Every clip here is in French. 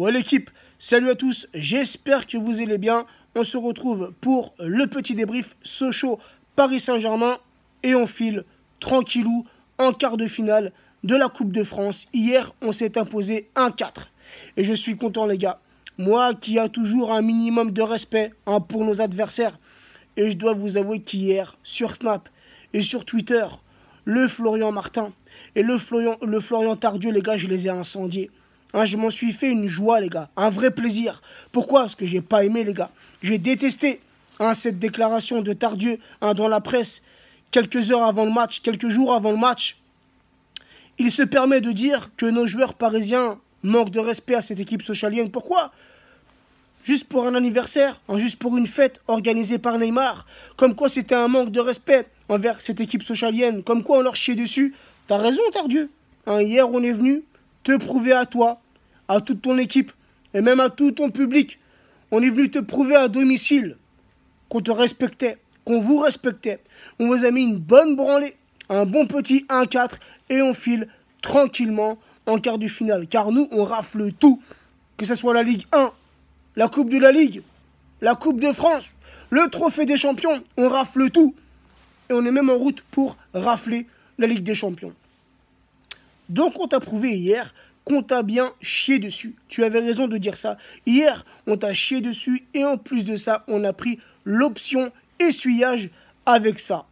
Ouais l'équipe, salut à tous, j'espère que vous allez bien. On se retrouve pour le petit débrief Sochaux Paris Saint-Germain et on file tranquillou en quart de finale de la Coupe de France. Hier, on s'est imposé 1-4 et je suis content les gars. Moi qui a toujours un minimum de respect pour nos adversaires et je dois vous avouer qu'hier sur Snap et sur Twitter, le Florian Martin et le Florian Tardieu les gars, je les ai incendiés. Je m'en suis fait une joie, les gars. Un vrai plaisir. Pourquoi? Parce que j'ai pas aimé, les gars. J'ai détesté cette déclaration de Tardieu dans la presse quelques heures avant le match, quelques jours avant le match. Il se permet de dire que nos joueurs parisiens manquent de respect à cette équipe sochalienne. Pourquoi? Juste pour un anniversaire, juste pour une fête organisée par Neymar. Comme quoi c'était un manque de respect envers cette équipe sochalienne. Comme quoi on leur chiait dessus. T'as raison, Tardieu. Hier, on est venu te prouver à toi, à toute ton équipe et même à tout ton public. On est venu te prouver à domicile qu'on te respectait, qu'on vous respectait. On vous a mis une bonne branlée, un bon petit 1-4 et on file tranquillement en quart de finale. Car nous, on rafle tout, que ce soit la Ligue 1, la Coupe de la Ligue, la Coupe de France, le Trophée des Champions, on rafle tout. Et on est même en route pour rafler la Ligue des Champions. Donc on t'a prouvé hier qu'on t'a bien chié dessus. Tu avais raison de dire ça. Hier, on t'a chié dessus et en plus de ça, on a pris l'option essuyage avec ça.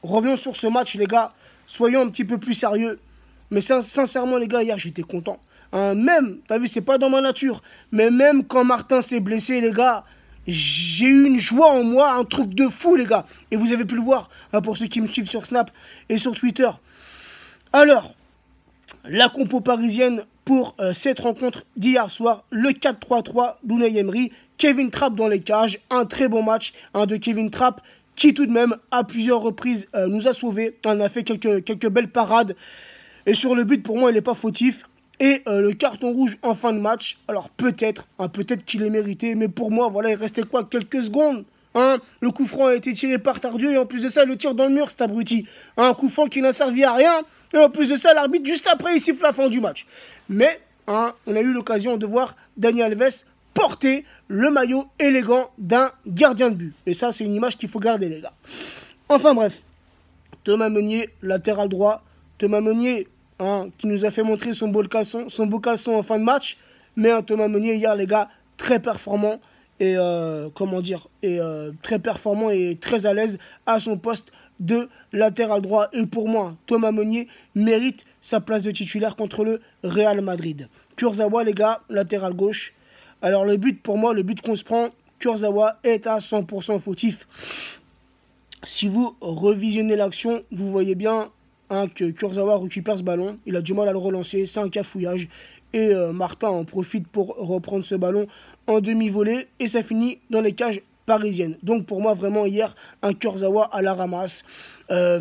Revenons sur ce match, les gars. Soyons un petit peu plus sérieux. Mais sincèrement, les gars, hier, j'étais content. Même, t'as vu, c'est pas dans ma nature. Mais même quand Martin s'est blessé, les gars, j'ai eu une joie en moi, un truc de fou, les gars. Et vous avez pu le voir, pour ceux qui me suivent sur Snap et sur Twitter. Alors, la compo parisienne pour cette rencontre d'hier soir, le 4-3-3 d'Unai Emery, Kevin Trapp dans les cages, un très bon match de Kevin Trapp qui tout de même à plusieurs reprises nous a sauvés, on a fait quelques belles parades et sur le but pour moi il n'est pas fautif et le carton rouge en fin de match, alors peut-être qu'il est mérité mais pour moi voilà il restait quoi quelques secondes. Le coup franc a été tiré par Tardieu et en plus de ça, le tir dans le mur, c'est abruti. Un coup franc qui n'a servi à rien. Et en plus de ça, l'arbitre, juste après, il siffle la fin du match. Mais on a eu l'occasion de voir Dani Alves porter le maillot élégant d'un gardien de but. Et ça, c'est une image qu'il faut garder, les gars. Enfin bref, Thomas Meunier, latéral droit. Thomas Meunier, qui nous a fait montrer son beau caleçon en fin de match. Mais Thomas Meunier, hier, les gars, très performant. Et très performant et très à l'aise à son poste de latéral droit. Et pour moi, Thomas Meunier mérite sa place de titulaire contre le Real Madrid. Kurzawa, les gars, latéral gauche. Alors le but, pour moi, le but qu'on se prend, Kurzawa est à 100% fautif. Si vous revisionnez l'action, vous voyez bien que Kurzawa récupère ce ballon. Il a du mal à le relancer, c'est un cafouillage. Et Martin en profite pour reprendre ce ballon en demi-volée. Et ça finit dans les cages parisiennes. Donc pour moi, vraiment, hier, un Kurzawa à la ramasse. Un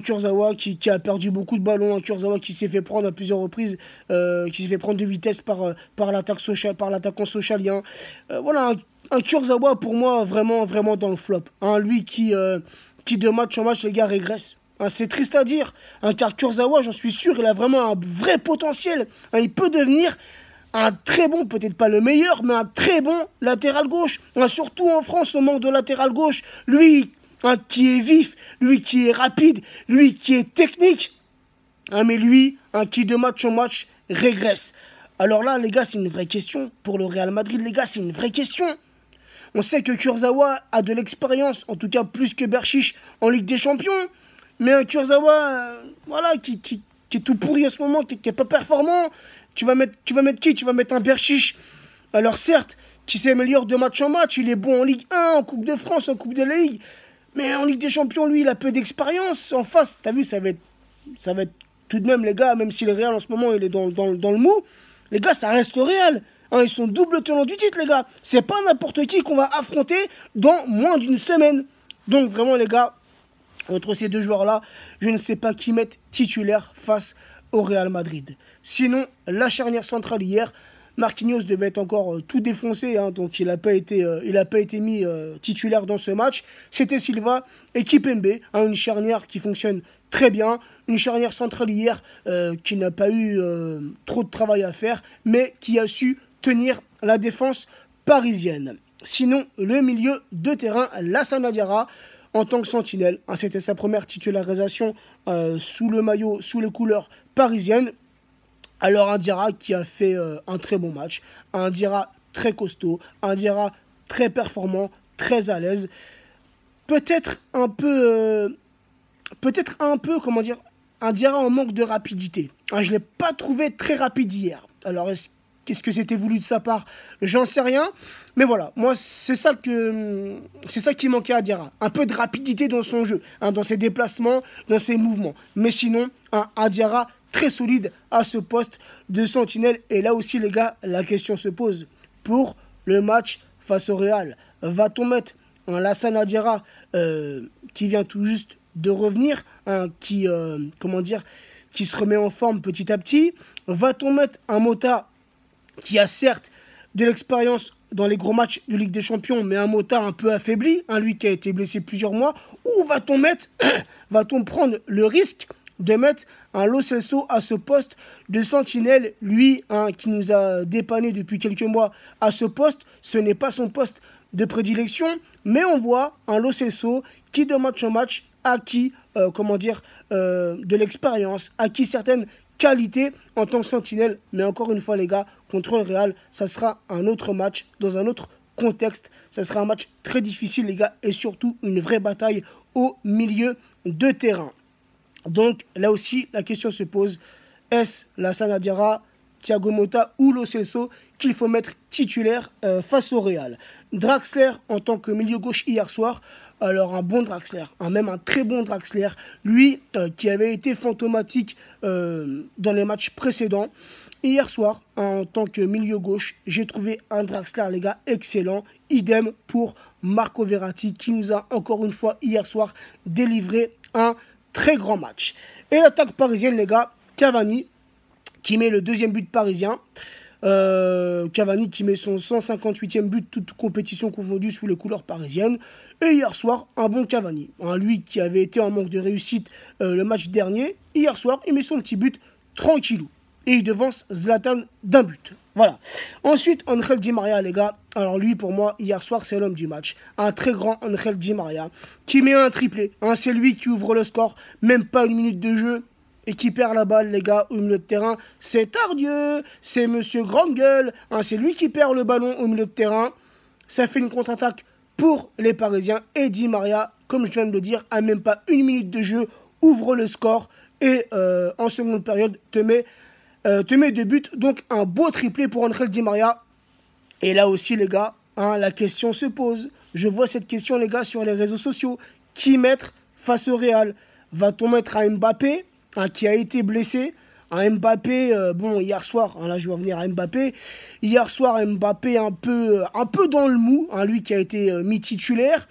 Kurzawa qui a perdu beaucoup de ballons. Un Kurzawa qui s'est fait prendre à plusieurs reprises. Qui s'est fait prendre de vitesse par l'attaquant socialien. Voilà, un Kurzawa pour moi, vraiment dans le flop. Lui qui de match en match, les gars, régresse. C'est triste à dire, car Kurzawa, j'en suis sûr, il a vraiment un vrai potentiel. Il peut devenir un très bon, peut-être pas le meilleur, mais un très bon latéral gauche. Surtout en France, on manque de latéral gauche. Lui qui est vif, lui qui est rapide, lui qui est technique. Mais lui, qui de match en match régresse. Alors là, les gars, c'est une vraie question. Pour le Real Madrid, les gars, c'est une vraie question. On sait que Kurzawa a de l'expérience, en tout cas plus que Berchiche en Ligue des Champions. Mais un Kurzawa, voilà, qui est tout pourri en ce moment, qui n'est pas performant. Tu vas mettre qui? Tu vas mettre un Berchiche. Alors certes, qui s'améliore de match en match, il est bon en Ligue 1, en Coupe de France, en Coupe de la Ligue. Mais en Ligue des Champions, lui, il a peu d'expérience. En face, t'as vu, ça va être tout de même, les gars, même si le Real en ce moment, il est dans le mou. Les gars, ça reste le Real. Ils sont double tenants du titre, les gars. C'est pas n'importe qui qu'on va affronter dans moins d'une semaine. Donc vraiment, les gars, entre ces deux joueurs-là, je ne sais pas qui mettre titulaire face au Real Madrid. Sinon, la charnière centrale hier, Marquinhos devait être encore tout défoncé, hein, donc il n'a pas été mis titulaire dans ce match. C'était Silva et Kipembe, hein, une charnière qui fonctionne très bien, une charnière centrale hier qui n'a pas eu trop de travail à faire, mais qui a su tenir la défense parisienne. Sinon, le milieu de terrain, Lassana Diarra, en tant que sentinelle, hein, c'était sa première titularisation sous le maillot, sous les couleurs parisiennes. Alors un Diarra qui a fait un très bon match, un Diarra très costaud, un Diarra très performant, très à l'aise. Peut-être un peu, comment dire, un Diarra en manque de rapidité. Hein, je ne l'ai pas trouvé très rapide hier. Alors qu'est-ce que c'était voulu de sa part? J'en sais rien. Mais voilà, moi c'est ça qui manquait à Diarra. Un peu de rapidité dans son jeu, hein, dans ses déplacements, dans ses mouvements. Mais sinon, un Diarra très solide à ce poste de sentinelle. Et là aussi, les gars, la question se pose. Pour le match face au Real, va-t-on mettre un Lassana Diarra qui vient tout juste de revenir, hein, qui se remet en forme petit à petit? Va-t-on mettre un Mota qui a certes de l'expérience dans les gros matchs de Ligue des Champions, mais un Mota un peu affaibli, hein, lui qui a été blessé plusieurs mois? Ou va-t-on prendre le risque de mettre un Lo Celso à ce poste de sentinelle, lui, hein, qui nous a dépanné depuis quelques mois à ce poste? Ce n'est pas son poste de prédilection, mais on voit un Lo Celso qui de match en match acquis de l'expérience, acquis certaines qualités en tant que sentinelle. Mais encore une fois les gars, contre le Real, ça sera un autre match, dans un autre contexte. Ça sera un match très difficile les gars, et surtout une vraie bataille au milieu de terrain. Donc là aussi, la question se pose, est-ce Lassana Diarra, Thiago Motta ou Lo Celso qu'il faut mettre titulaire face au Real? Draxler en tant que milieu gauche hier soir, alors un bon Draxler, même un très bon Draxler, lui qui avait été fantomatique dans les matchs précédents. Hier soir, en tant que milieu gauche, j'ai trouvé un Draxler, les gars, excellent. Idem pour Marco Verratti qui nous a encore une fois hier soir délivré un très grand match. Et l'attaque parisienne, les gars, Cavani qui met le deuxième but parisien. Cavani qui met son 158e but, toute compétition confondue sous les couleurs parisiennes. Et hier soir, un bon Cavani. Hein, lui qui avait été en manque de réussite le match dernier, hier soir, il met son petit but tranquillou. Et il devance Zlatan d'un but. Voilà. Ensuite, Angel Di Maria, les gars. Alors lui, pour moi, hier soir, c'est l'homme du match. Un très grand Angel Di Maria qui met un triplé. Hein, c'est lui qui ouvre le score. Même pas une minute de jeu. Et qui perd la balle, les gars, au milieu de terrain. C'est Tardieu. C'est Monsieur Grande Gueule. Hein, c'est lui qui perd le ballon au milieu de terrain. Ça fait une contre-attaque pour les Parisiens. Et Di Maria, comme je viens de le dire, a même pas une minute de jeu. Ouvre le score. Et en seconde période, te met 2 buts, donc un beau triplé pour Angel Di Maria. Et là aussi les gars, hein, la question se pose. Je vois cette question les gars sur les réseaux sociaux. Qui mettre face au Real? Va-t-on mettre un Mbappé, hein, qui a été blessé? Un Mbappé, bon hier soir, hein, là je vais revenir à Mbappé. Hier soir Mbappé un peu dans le mou, hein, lui qui a été mis titulaire.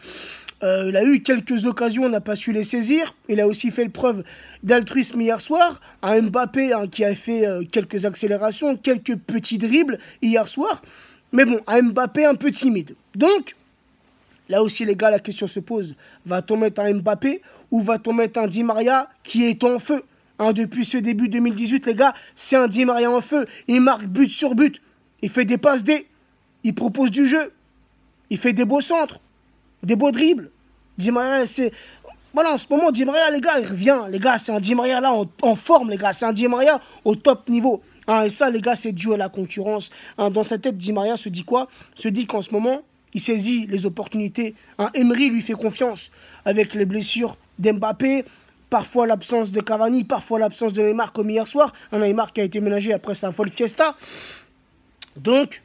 Il a eu quelques occasions, on n'a pas su les saisir. Il a aussi fait preuve d'altruisme hier soir. Un Mbappé hein, qui a fait quelques accélérations, quelques petits dribbles hier soir. Mais bon, un Mbappé un peu timide. Donc, là aussi les gars, la question se pose. Va-t-on mettre un Mbappé ou va-t-on mettre un Di Maria qui est en feu? Hein, depuis ce début 2018, les gars, c'est un Di Maria en feu. Il marque but sur but. Il fait des passes D. Il propose du jeu. Il fait des beaux centres. Des beaux dribbles. Di Maria, c'est... Voilà, en ce moment, Di Maria, les gars, il revient. Les gars, c'est un Di Maria là en forme, les gars. C'est un Di Maria au top niveau. Hein, et ça, les gars, c'est dû à la concurrence. Hein, dans sa tête, Di Maria se dit quoi? Se dit qu'en ce moment, il saisit les opportunités. Hein, Emery lui fait confiance avec les blessures d'Mbappé, parfois l'absence de Cavani, parfois l'absence de Neymar comme hier soir. Un Neymar qui a été ménagé après sa folle fiesta. Donc...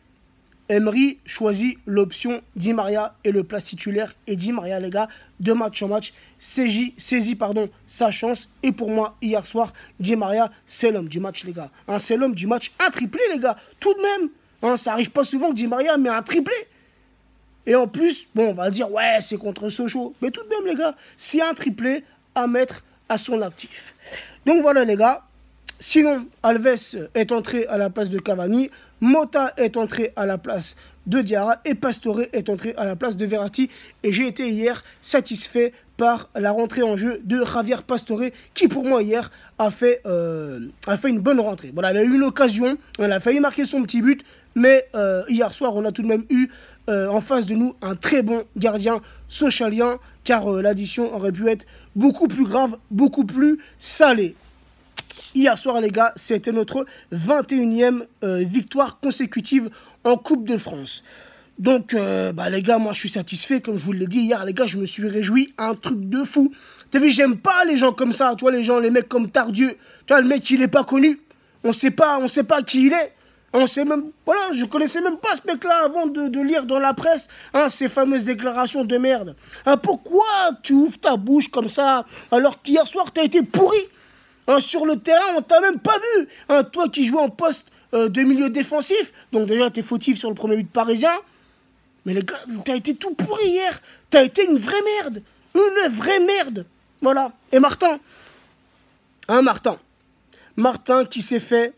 Emery choisit l'option Di Maria et le place titulaire. Et Di Maria, les gars, de match en match, saisit sa chance. Et pour moi, hier soir, Di Maria, c'est l'homme du match, les gars. Hein, c'est l'homme du match. Un triplé, les gars. Tout de même. Hein, ça arrive pas souvent que Di Maria met un triplé. Et en plus, bon, on va dire, ouais, c'est contre Sochaux. Mais tout de même, les gars, c'est un triplé à mettre à son actif. Donc voilà, les gars. Sinon, Alves est entré à la place de Cavani, Mota est entré à la place de Diarra et Pastore est entré à la place de Verratti. Et j'ai été hier satisfait par la rentrée en jeu de Javier Pastore qui pour moi hier a fait une bonne rentrée. Voilà, il a eu une occasion, il a failli marquer son petit but, mais hier soir on a tout de même eu en face de nous un très bon gardien socialien car l'addition aurait pu être beaucoup plus grave, beaucoup plus salée. Hier soir, les gars, c'était notre 21e victoire consécutive en Coupe de France. Donc, les gars, moi, je suis satisfait. Comme je vous l'ai dit hier, les gars, je me suis réjoui. Un truc de fou. T'as vu, j'aime pas les gens comme ça. Tu vois, les mecs comme Tardieu. Tu vois, le mec, il est pas connu. On sait pas qui il est. On sait même, voilà, je connaissais même pas ce mec-là avant de lire dans la presse ces fameuses déclarations de merde. Pourquoi tu ouvres ta bouche comme ça alors qu'hier soir, t'as été pourri? Sur le terrain, on t'a même pas vu. Toi qui jouais en poste de milieu défensif, donc déjà t'es fautif sur le premier but parisien. Mais les gars, t'as été tout pourri hier. T'as été une vraie merde. Une vraie merde. Voilà. Et Martin. Martin qui s'est fait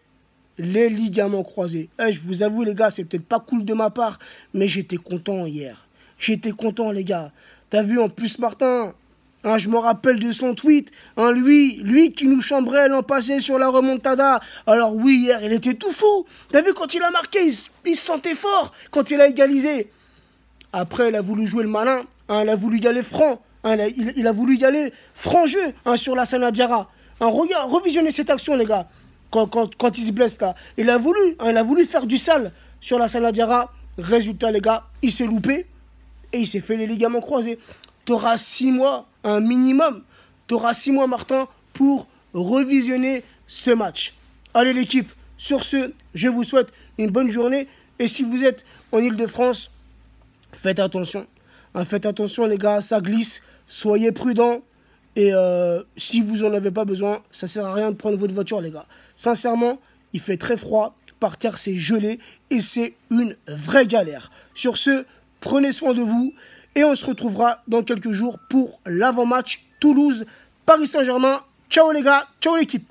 les ligaments croisés. Je vous avoue les gars, c'est peut-être pas cool de ma part, mais j'étais content hier. J'étais content les gars. T'as vu en plus Martin... je me rappelle de son tweet, lui qui nous chambrait l'an passé sur la remontada. Alors oui, hier, il était tout fou. T'as vu quand il a marqué, il se sentait fort quand il a égalisé. Après, il a voulu jouer le malin, il a voulu y aller franc, il a voulu y aller franc jeu sur la Sana Diarra. Regarde, revisionnez cette action, les gars, quand il se blesse là. Il a voulu faire du sale sur la Sana Diarra. Résultat, les gars, il s'est loupé et il s'est fait les ligaments croisés. T'auras 6 mois, un minimum. T'auras 6 mois, Martin, pour revisionner ce match. Allez, l'équipe. Sur ce, je vous souhaite une bonne journée. Et si vous êtes en Ile-de-France, faites attention. Faites attention, les gars, ça glisse. Soyez prudents. Et si vous n'en avez pas besoin, ça ne sert à rien de prendre votre voiture, les gars. Sincèrement, il fait très froid. Par terre, c'est gelé. Et c'est une vraie galère. Sur ce, prenez soin de vous. Et on se retrouvera dans quelques jours pour l'avant-match Toulouse-Paris Saint-Germain. Ciao les gars, ciao l'équipe.